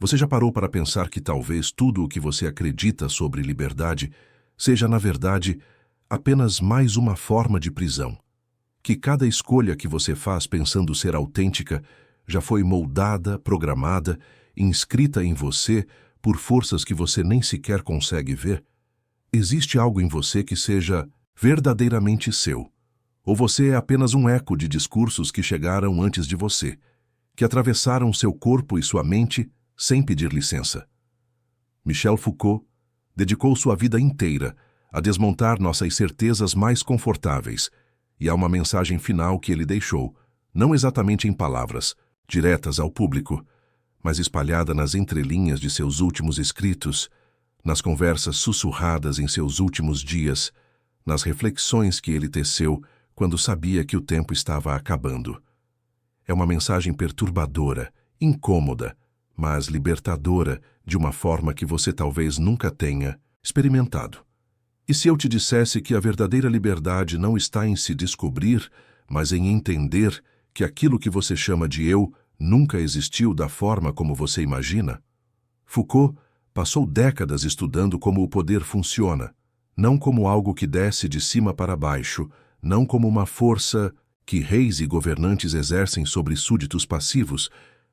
Você já parou para pensar que talvez tudo o que você acredita sobre liberdade seja, na verdade, apenas mais uma forma de prisão? Que cada escolha que você faz pensando ser autêntica já foi moldada, programada, inscrita em você por forças que você nem sequer consegue ver? Existe algo em você que seja verdadeiramente seu? Ou você é apenas um eco de discursos que chegaram antes de você, que atravessaram seu corpo e sua mente sem pedir licença? Michel Foucault dedicou sua vida inteira a desmontar nossas certezas mais confortáveis, e há uma mensagem final que ele deixou, não exatamente em palavras, diretas ao público, mas espalhada nas entrelinhas de seus últimos escritos, nas conversas sussurradas em seus últimos dias, nas reflexões que ele teceu quando sabia que o tempo estava acabando. É uma mensagem perturbadora, incômoda, mas libertadora de uma forma que você talvez nunca tenha experimentado. E se eu te dissesse que a verdadeira liberdade não está em se descobrir, mas em entender que aquilo que você chama de eu nunca existiu da forma como você imagina? Foucault passou décadas estudando como o poder funciona, não como algo que desce de cima para baixo, não como uma força que reis e governantes exercem sobre súditos passivos,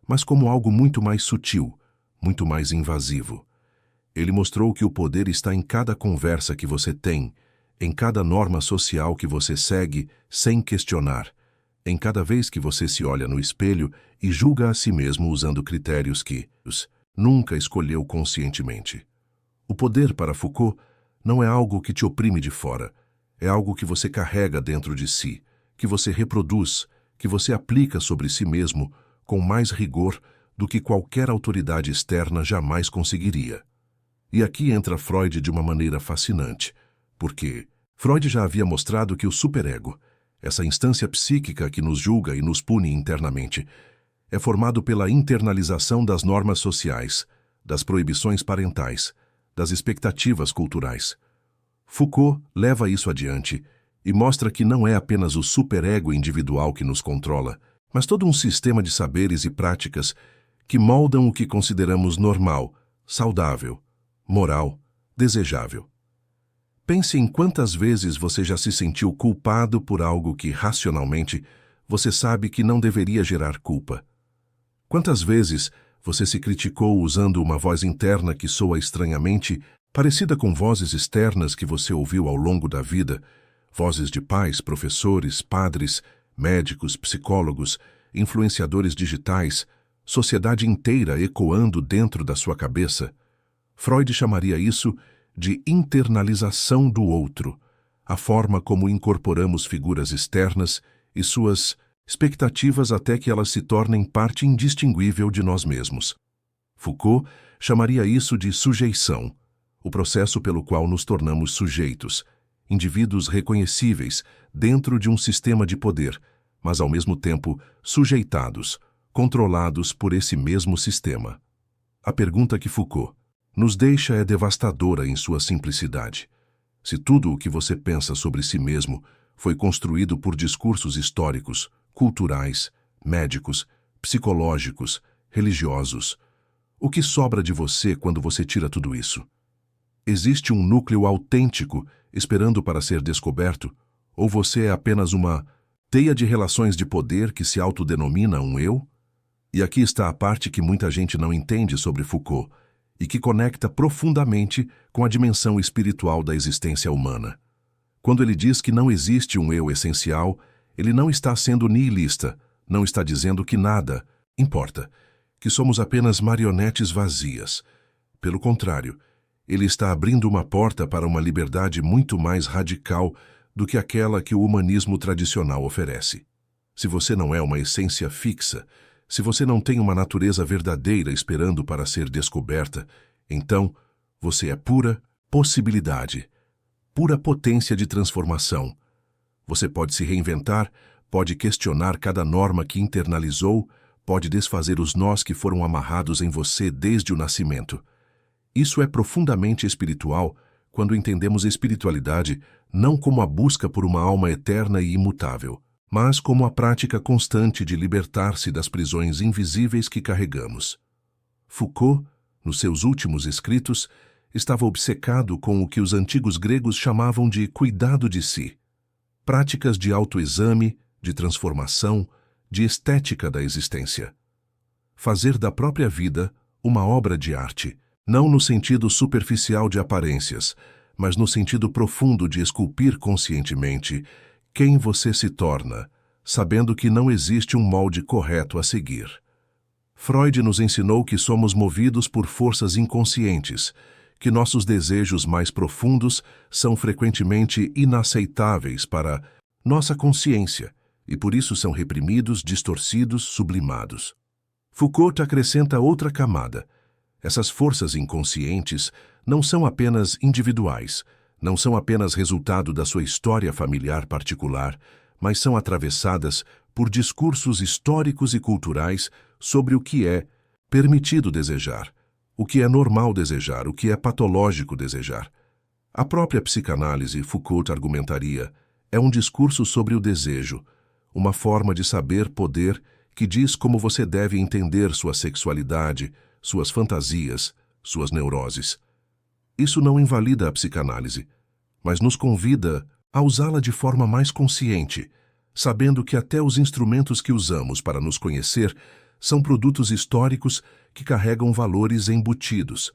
mas como algo muito mais sutil, muito mais invasivo. Ele mostrou que o poder está em cada conversa que você tem, em cada norma social que você segue sem questionar, em cada vez que você se olha no espelho e julga a si mesmo usando critérios que nunca escolheu conscientemente. O poder, para Foucault, não é algo que te oprime de fora, é algo que você carrega dentro de si, que você reproduz, que você aplica sobre si mesmo com mais rigor do que qualquer autoridade externa jamais conseguiria. E aqui entra Freud de uma maneira fascinante, porque Freud já havia mostrado que o superego, essa instância psíquica que nos julga e nos pune internamente, é formado pela internalização das normas sociais, das proibições parentais, das expectativas culturais. Foucault leva isso adiante e mostra que não é apenas o superego individual que nos controla, mas todo um sistema de saberes e práticas que moldam o que consideramos normal, saudável, moral, desejável. Pense em quantas vezes você já se sentiu culpado por algo que, racionalmente, você sabe que não deveria gerar culpa. Quantas vezes você se criticou usando uma voz interna que soa estranhamente parecida com vozes externas que você ouviu ao longo da vida, vozes de pais, professores, padres, médicos, psicólogos, influenciadores digitais, sociedade inteira ecoando dentro da sua cabeça? Freud chamaria isso de internalização do outro, a forma como incorporamos figuras externas e suas expectativas até que elas se tornem parte indistinguível de nós mesmos. Foucault chamaria isso de sujeição, o processo pelo qual nos tornamos sujeitos, indivíduos reconhecíveis dentro de um sistema de poder, mas ao mesmo tempo sujeitados, controlados por esse mesmo sistema. A pergunta que Foucault nos deixa é devastadora em sua simplicidade. Se tudo o que você pensa sobre si mesmo foi construído por discursos históricos, culturais, médicos, psicológicos, religiosos, o que sobra de você quando você tira tudo isso? Existe um núcleo autêntico esperando para ser descoberto, ou você é apenas uma teia de relações de poder que se autodenomina um eu? E aqui está a parte que muita gente não entende sobre Foucault e que conecta profundamente com a dimensão espiritual da existência humana. Quando ele diz que não existe um eu essencial, ele não está sendo nihilista, não está dizendo que nada importa, que somos apenas marionetes vazias. Pelo contrário, ele está abrindo uma porta para uma liberdade muito mais radical do que aquela que o humanismo tradicional oferece. Se você não é uma essência fixa, se você não tem uma natureza verdadeira esperando para ser descoberta, então você é pura possibilidade, pura potência de transformação. Você pode se reinventar, pode questionar cada norma que internalizou, pode desfazer os nós que foram amarrados em você desde o nascimento. Isso é profundamente espiritual quando entendemos espiritualidade não como a busca por uma alma eterna e imutável, mas como a prática constante de libertar-se das prisões invisíveis que carregamos. Foucault, nos seus últimos escritos, estava obcecado com o que os antigos gregos chamavam de cuidado de si, práticas de autoexame, de transformação, de estética da existência. Fazer da própria vida uma obra de arte, não no sentido superficial de aparências, mas no sentido profundo de esculpir conscientemente quem você se torna, sabendo que não existe um molde correto a seguir. Freud nos ensinou que somos movidos por forças inconscientes, que nossos desejos mais profundos são frequentemente inaceitáveis para nossa consciência e por isso são reprimidos, distorcidos, sublimados. Foucault acrescenta outra camada. Essas forças inconscientes não são apenas individuais, não são apenas resultado da sua história familiar particular, mas são atravessadas por discursos históricos e culturais sobre o que é permitido desejar, o que é normal desejar, o que é patológico desejar. A própria psicanálise, Foucault argumentaria, é um discurso sobre o desejo, uma forma de saber poder que diz como você deve entender sua sexualidade, suas fantasias, suas neuroses. Isso não invalida a psicanálise, mas nos convida a usá-la de forma mais consciente, sabendo que até os instrumentos que usamos para nos conhecer são produtos históricos que carregam valores embutidos.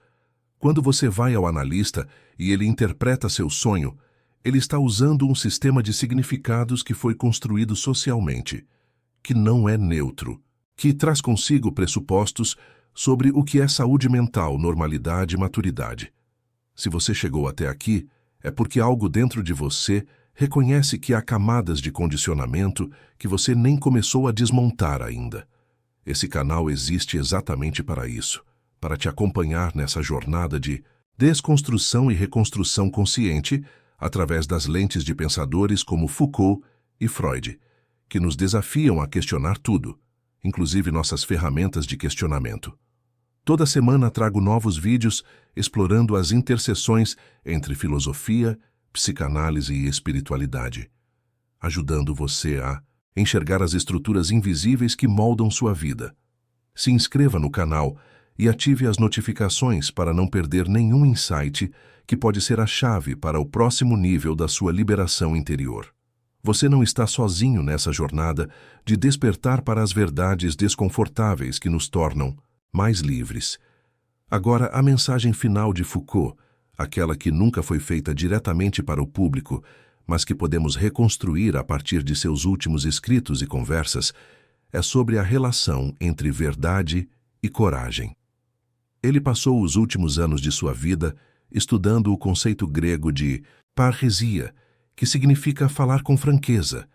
Quando você vai ao analista e ele interpreta seu sonho, ele está usando um sistema de significados que foi construído socialmente, que não é neutro, que traz consigo pressupostos sobre o que é saúde mental, normalidade e maturidade. Se você chegou até aqui, é porque algo dentro de você reconhece que há camadas de condicionamento que você nem começou a desmontar ainda. Esse canal existe exatamente para isso, para te acompanhar nessa jornada de desconstrução e reconstrução consciente através das lentes de pensadores como Foucault e Freud, que nos desafiam a questionar tudo, inclusive nossas ferramentas de questionamento. Toda semana trago novos vídeos explorando as interseções entre filosofia, psicanálise e espiritualidade, ajudando você a enxergar as estruturas invisíveis que moldam sua vida. Se inscreva no canal e ative as notificações para não perder nenhum insight que pode ser a chave para o próximo nível da sua liberação interior. Você não está sozinho nessa jornada de despertar para as verdades desconfortáveis que nos tornam mais livres. Agora, a mensagem final de Foucault, aquela que nunca foi feita diretamente para o público, mas que podemos reconstruir a partir de seus últimos escritos e conversas, é sobre a relação entre verdade e coragem. Ele passou os últimos anos de sua vida estudando o conceito grego de parresia, que significa falar com franqueza,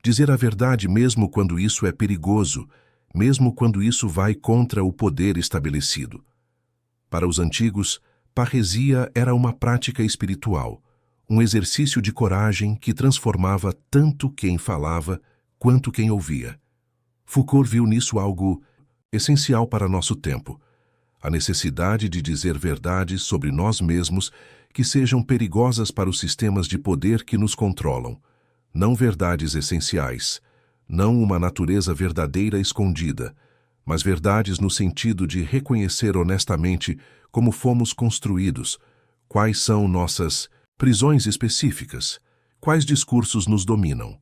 dizer a verdade mesmo quando isso é perigoso, mesmo quando isso vai contra o poder estabelecido. Para os antigos, parresia era uma prática espiritual, um exercício de coragem que transformava tanto quem falava quanto quem ouvia. Foucault viu nisso algo essencial para nosso tempo, a necessidade de dizer verdades sobre nós mesmos que sejam perigosas para os sistemas de poder que nos controlam, não verdades essenciais, não uma natureza verdadeira escondida, mas verdades no sentido de reconhecer honestamente como fomos construídos, quais são nossas prisões específicas, quais discursos nos dominam.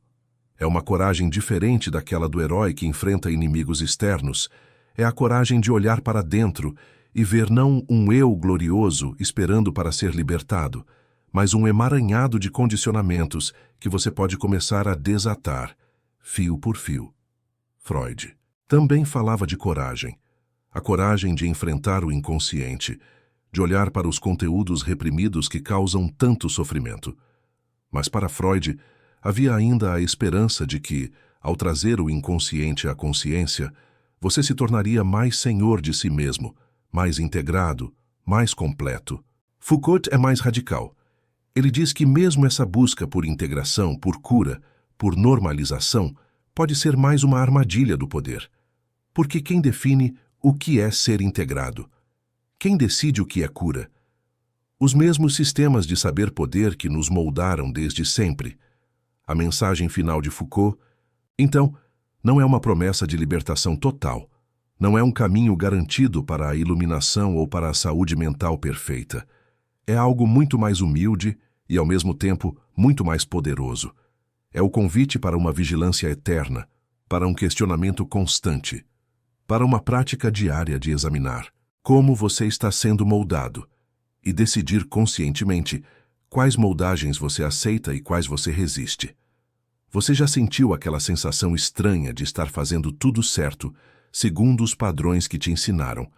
É uma coragem diferente daquela do herói que enfrenta inimigos externos, é a coragem de olhar para dentro e ver não um eu glorioso esperando para ser libertado, mas um emaranhado de condicionamentos que você pode começar a desatar, fio por fio. Freud também falava de coragem, a coragem de enfrentar o inconsciente, de olhar para os conteúdos reprimidos que causam tanto sofrimento. Mas para Freud, havia ainda a esperança de que, ao trazer o inconsciente à consciência, você se tornaria mais senhor de si mesmo, mais integrado, mais completo. Foucault é mais radical. Ele diz que mesmo essa busca por integração, por cura, por normalização, pode ser mais uma armadilha do poder. Porque quem define o que é ser integrado? Quem decide o que é cura? Os mesmos sistemas de saber-poder que nos moldaram desde sempre. A mensagem final de Foucault, então, não é uma promessa de libertação total. Não é um caminho garantido para a iluminação ou para a saúde mental perfeita. É algo muito mais humilde e, ao mesmo tempo, muito mais poderoso. É o convite para uma vigilância eterna, para um questionamento constante, para uma prática diária de examinar como você está sendo moldado e decidir conscientemente quais moldagens você aceita e quais você resiste. Você já sentiu aquela sensação estranha de estar fazendo tudo certo, segundo os padrões que te ensinaram,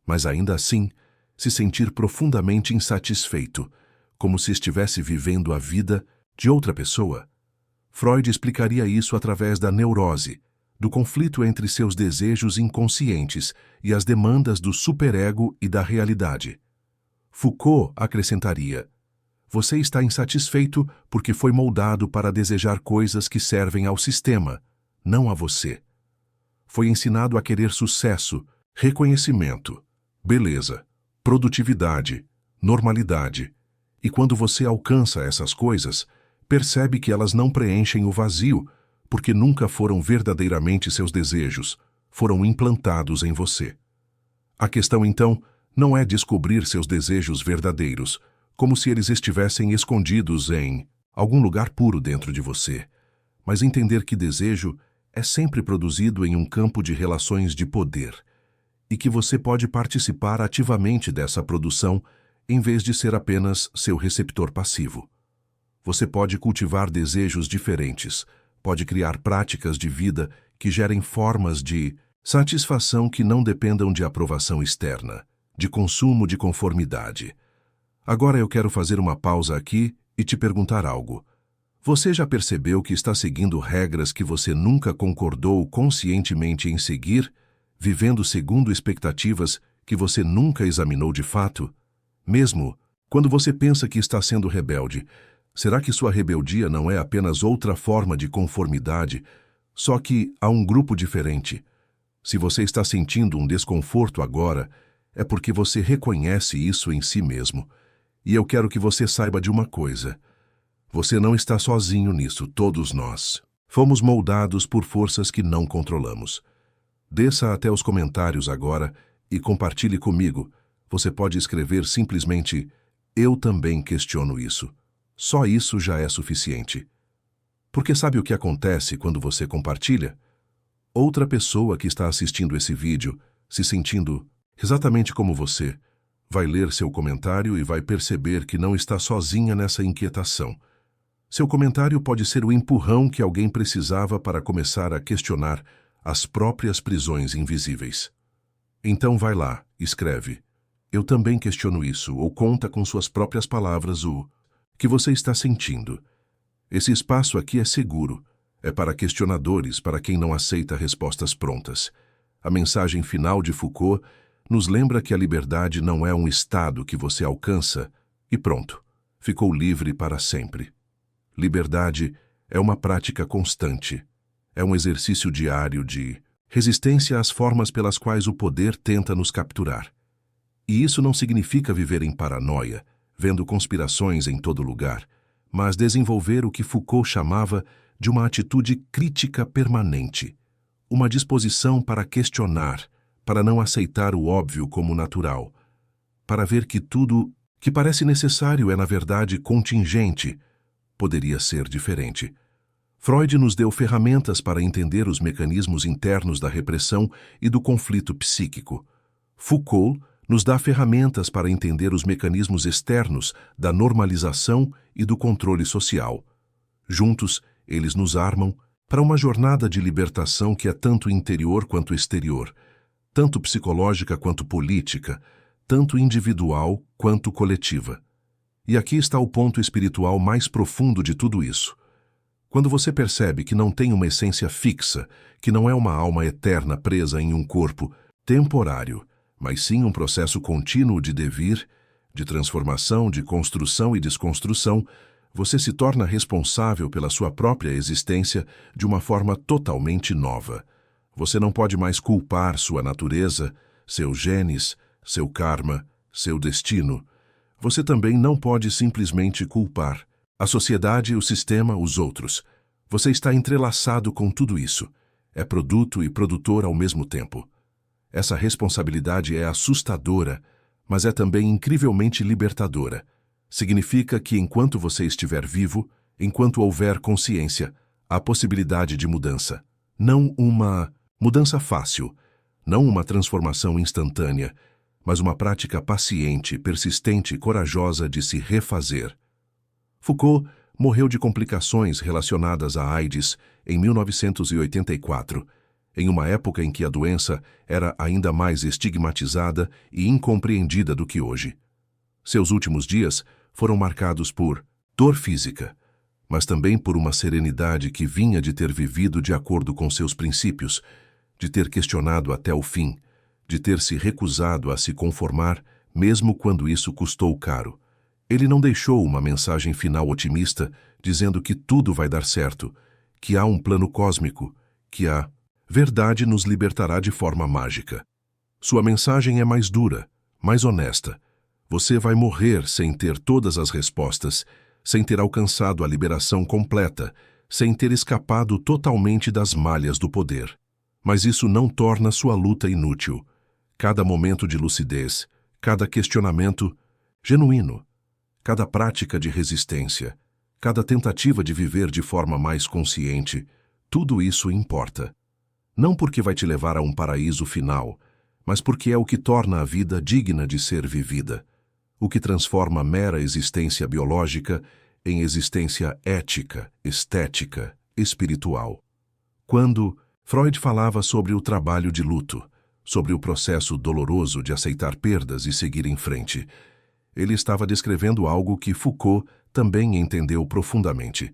mas ainda assim se sentir profundamente insatisfeito, como se estivesse vivendo a vida de outra pessoa? Freud explicaria isso através da neurose, do conflito entre seus desejos inconscientes e as demandas do superego e da realidade. Foucault acrescentaria: você está insatisfeito porque foi moldado para desejar coisas que servem ao sistema, não a você. Foi ensinado a querer sucesso, reconhecimento, beleza, produtividade, normalidade. E quando você alcança essas coisas, percebe que elas não preenchem o vazio, porque nunca foram verdadeiramente seus desejos, foram implantados em você. A questão, então, não é descobrir seus desejos verdadeiros, como se eles estivessem escondidos em algum lugar puro dentro de você, mas entender que desejo é sempre produzido em um campo de relações de poder, e que você pode participar ativamente dessa produção em vez de ser apenas seu receptor passivo. Você pode cultivar desejos diferentes, pode criar práticas de vida que gerem formas de satisfação que não dependam de aprovação externa, de consumo de conformidade. Agora eu quero fazer uma pausa aqui e te perguntar algo. Você já percebeu que está seguindo regras que você nunca concordou conscientemente em seguir, vivendo segundo expectativas que você nunca examinou de fato? Mesmo quando você pensa que está sendo rebelde, será que sua rebeldia não é apenas outra forma de conformidade, só que a um grupo diferente? Se você está sentindo um desconforto agora, é porque você reconhece isso em si mesmo. E eu quero que você saiba de uma coisa. Você não está sozinho nisso, todos nós. Fomos moldados por forças que não controlamos. Desça até os comentários agora e compartilhe comigo. Você pode escrever simplesmente: eu também questiono isso. Só isso já é suficiente. Porque sabe o que acontece quando você compartilha? Outra pessoa que está assistindo esse vídeo, se sentindo exatamente como você, vai ler seu comentário e vai perceber que não está sozinha nessa inquietação. Seu comentário pode ser o empurrão que alguém precisava para começar a questionar as próprias prisões invisíveis. Então vai lá, escreve: eu também questiono isso, ou conta com suas próprias palavras o que você está sentindo. Esse espaço aqui é seguro. É para questionadores, para quem não aceita respostas prontas. A mensagem final de Foucault nos lembra que a liberdade não é um estado que você alcança e pronto, ficou livre para sempre. Liberdade é uma prática constante. É um exercício diário de resistência às formas pelas quais o poder tenta nos capturar. E isso não significa viver em paranoia, vendo conspirações em todo lugar, mas desenvolver o que Foucault chamava de uma atitude crítica permanente, uma disposição para questionar, para não aceitar o óbvio como natural, para ver que tudo que parece necessário é, na verdade, contingente, poderia ser diferente. Freud nos deu ferramentas para entender os mecanismos internos da repressão e do conflito psíquico. Foucault nos dá ferramentas para entender os mecanismos externos da normalização e do controle social. Juntos, eles nos armam para uma jornada de libertação que é tanto interior quanto exterior, tanto psicológica quanto política, tanto individual quanto coletiva. E aqui está o ponto espiritual mais profundo de tudo isso. Quando você percebe que não tem uma essência fixa, que não é uma alma eterna presa em um corpo temporário, mas sim um processo contínuo de devir, de transformação, de construção e desconstrução, você se torna responsável pela sua própria existência de uma forma totalmente nova. Você não pode mais culpar sua natureza, seus genes, seu karma, seu destino. Você também não pode simplesmente culpar a sociedade, o sistema, os outros. Você está entrelaçado com tudo isso. É produto e produtor ao mesmo tempo. Essa responsabilidade é assustadora, mas é também incrivelmente libertadora. Significa que enquanto você estiver vivo, enquanto houver consciência, há possibilidade de mudança. Não uma mudança fácil, não uma transformação instantânea, mas uma prática paciente, persistente e corajosa de se refazer. Foucault morreu de complicações relacionadas à AIDS em 1984, em uma época em que a doença era ainda mais estigmatizada e incompreendida do que hoje. Seus últimos dias foram marcados por dor física, mas também por uma serenidade que vinha de ter vivido de acordo com seus princípios, de ter questionado até o fim, de ter se recusado a se conformar, mesmo quando isso custou caro. Ele não deixou uma mensagem final otimista, dizendo que tudo vai dar certo, que há um plano cósmico, que a verdade nos libertará de forma mágica. Sua mensagem é mais dura, mais honesta. Você vai morrer sem ter todas as respostas, sem ter alcançado a liberação completa, sem ter escapado totalmente das malhas do poder. Mas isso não torna sua luta inútil. Cada momento de lucidez, cada questionamento genuíno, cada prática de resistência, cada tentativa de viver de forma mais consciente, tudo isso importa. Não porque vai te levar a um paraíso final, mas porque é o que torna a vida digna de ser vivida, o que transforma a mera existência biológica em existência ética, estética, espiritual. Quando Freud falava sobre o trabalho de luto, sobre o processo doloroso de aceitar perdas e seguir em frente, ele estava descrevendo algo que Foucault também entendeu profundamente.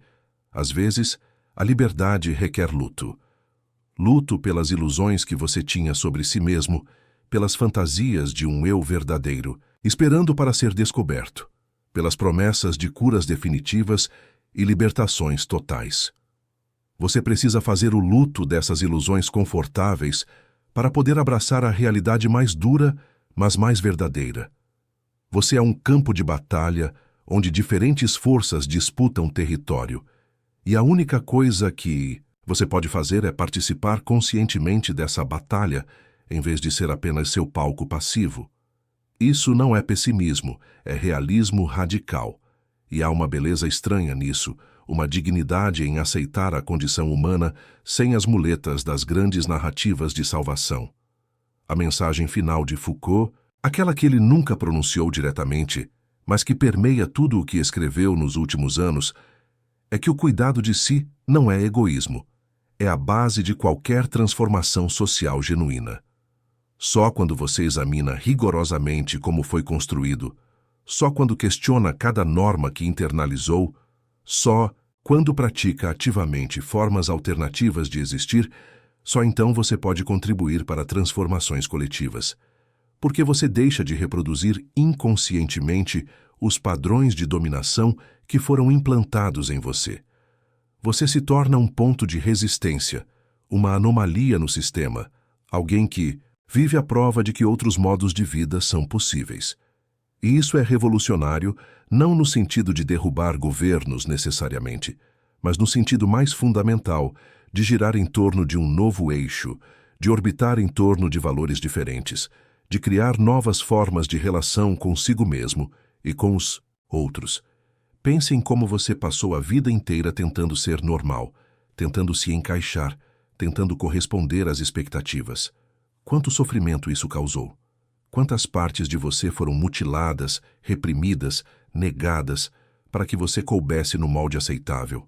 Às vezes, a liberdade requer luto. Luto pelas ilusões que você tinha sobre si mesmo, pelas fantasias de um eu verdadeiro, esperando para ser descoberto, pelas promessas de curas definitivas e libertações totais. Você precisa fazer o luto dessas ilusões confortáveis para poder abraçar a realidade mais dura, mas mais verdadeira. Você é um campo de batalha onde diferentes forças disputam território, e a única coisa que você pode fazer é participar conscientemente dessa batalha, em vez de ser apenas seu palco passivo. Isso não é pessimismo, é realismo radical. E há uma beleza estranha nisso, uma dignidade em aceitar a condição humana sem as muletas das grandes narrativas de salvação. A mensagem final de Foucault, aquela que ele nunca pronunciou diretamente, mas que permeia tudo o que escreveu nos últimos anos, é que o cuidado de si não é egoísmo, é a base de qualquer transformação social genuína. Só quando você examina rigorosamente como foi construído, só quando questiona cada norma que internalizou, só quando pratica ativamente formas alternativas de existir, só então você pode contribuir para transformações coletivas. Porque você deixa de reproduzir inconscientemente os padrões de dominação que foram implantados em você. Você se torna um ponto de resistência, uma anomalia no sistema, alguém que vive a prova de que outros modos de vida são possíveis. E isso é revolucionário, não no sentido de derrubar governos necessariamente, mas no sentido mais fundamental de girar em torno de um novo eixo, de orbitar em torno de valores diferentes, de criar novas formas de relação consigo mesmo e com os outros. Pense em como você passou a vida inteira tentando ser normal, tentando se encaixar, tentando corresponder às expectativas. Quanto sofrimento isso causou? Quantas partes de você foram mutiladas, reprimidas, negadas, para que você coubesse no molde aceitável?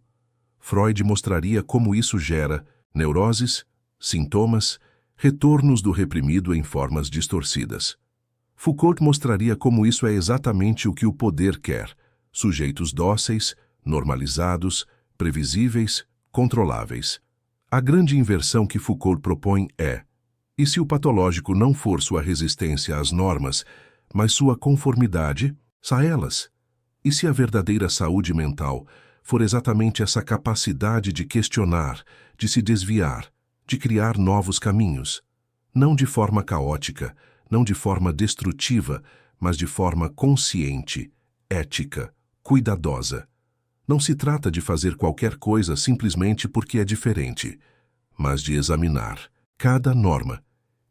Freud mostraria como isso gera neuroses, sintomas, retornos do reprimido em formas distorcidas. Foucault mostraria como isso é exatamente o que o poder quer: sujeitos dóceis, normalizados, previsíveis, controláveis. A grande inversão que Foucault propõe é: e se o patológico não for sua resistência às normas, mas sua conformidade a elas? E se a verdadeira saúde mental for exatamente essa capacidade de questionar, de se desviar, de criar novos caminhos? Não de forma caótica, não de forma destrutiva, mas de forma consciente, ética, cuidadosa. Não se trata de fazer qualquer coisa simplesmente porque é diferente, mas de examinar cada norma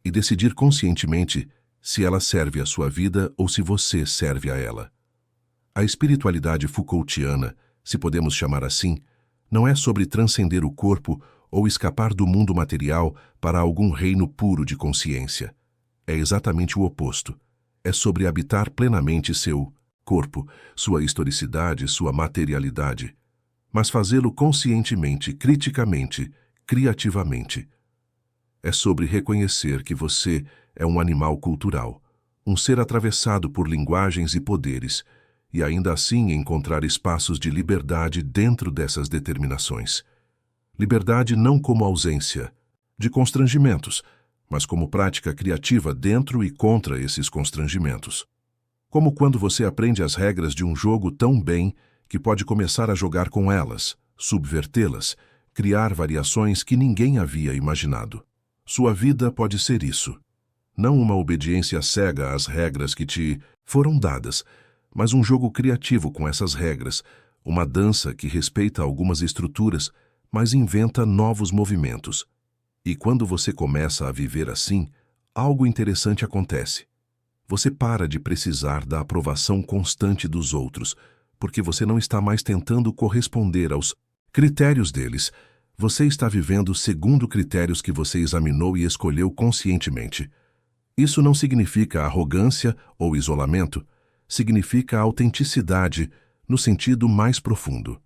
e decidir conscientemente se ela serve à sua vida ou se você serve a ela. A espiritualidade Foucaultiana, se podemos chamar assim, não é sobre transcender o corpo ou escapar do mundo material para algum reino puro de consciência. É exatamente o oposto. É sobre habitar plenamente seu corpo, sua historicidade, sua materialidade, mas fazê-lo conscientemente, criticamente, criativamente. É sobre reconhecer que você é um animal cultural, um ser atravessado por linguagens e poderes, e ainda assim encontrar espaços de liberdade dentro dessas determinações. Liberdade não como ausência de constrangimentos, mas como prática criativa dentro e contra esses constrangimentos. Como quando você aprende as regras de um jogo tão bem que pode começar a jogar com elas, subvertê-las, criar variações que ninguém havia imaginado. Sua vida pode ser isso. Não uma obediência cega às regras que te foram dadas, mas um jogo criativo com essas regras, uma dança que respeita algumas estruturas, mas inventa novos movimentos. E quando você começa a viver assim, algo interessante acontece. Você para de precisar da aprovação constante dos outros, porque você não está mais tentando corresponder aos critérios deles. Você está vivendo segundo critérios que você examinou e escolheu conscientemente. Isso não significa arrogância ou isolamento, significa autenticidade no sentido mais profundo.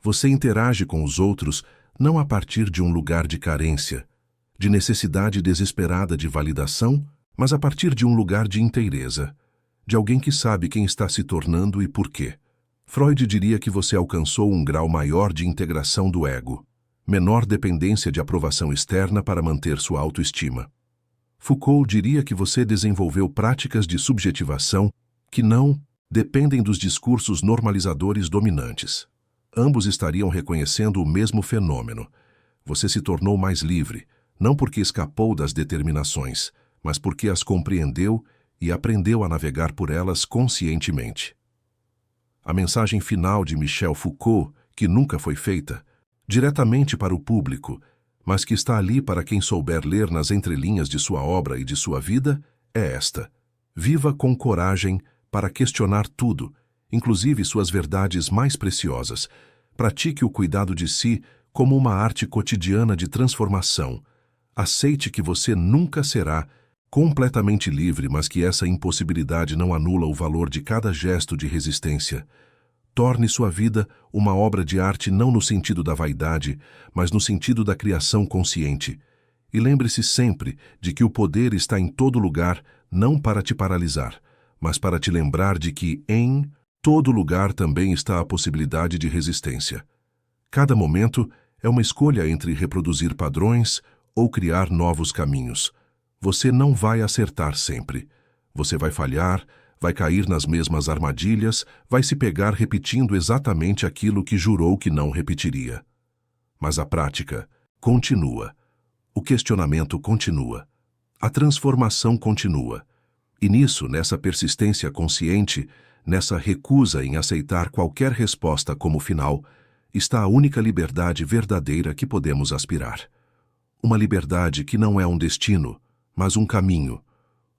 Você interage com os outros não a partir de um lugar de carência, de necessidade desesperada de validação, mas a partir de um lugar de inteireza, de alguém que sabe quem está se tornando e por quê. Freud diria que você alcançou um grau maior de integração do ego, menor dependência de aprovação externa para manter sua autoestima. Foucault diria que você desenvolveu práticas de subjetivação que não dependem dos discursos normalizadores dominantes. Ambos estariam reconhecendo o mesmo fenômeno. Você se tornou mais livre, não porque escapou das determinações, mas porque as compreendeu e aprendeu a navegar por elas conscientemente. A mensagem final de Michel Foucault, que nunca foi feita, diretamente para o público, mas que está ali para quem souber ler nas entrelinhas de sua obra e de sua vida, é esta: viva com coragem para questionar tudo, inclusive suas verdades mais preciosas. Pratique o cuidado de si como uma arte cotidiana de transformação. Aceite que você nunca será completamente livre, mas que essa impossibilidade não anula o valor de cada gesto de resistência. Torne sua vida uma obra de arte não no sentido da vaidade, mas no sentido da criação consciente. E lembre-se sempre de que o poder está em todo lugar, não para te paralisar, mas para te lembrar de que, em todo lugar, também está a possibilidade de resistência. Cada momento é uma escolha entre reproduzir padrões ou criar novos caminhos. Você não vai acertar sempre. Você vai falhar, vai cair nas mesmas armadilhas, vai se pegar repetindo exatamente aquilo que jurou que não repetiria. Mas a prática continua. O questionamento continua. A transformação continua. E nisso, nessa persistência consciente, nessa recusa em aceitar qualquer resposta como final, está a única liberdade verdadeira que podemos aspirar. Uma liberdade que não é um destino, mas um caminho.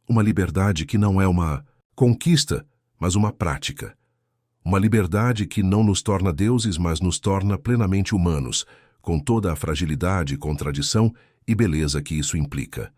Uma liberdade que não é uma conquista, mas uma prática. Uma liberdade que não nos torna deuses, mas nos torna plenamente humanos, com toda a fragilidade, contradição e beleza que isso implica.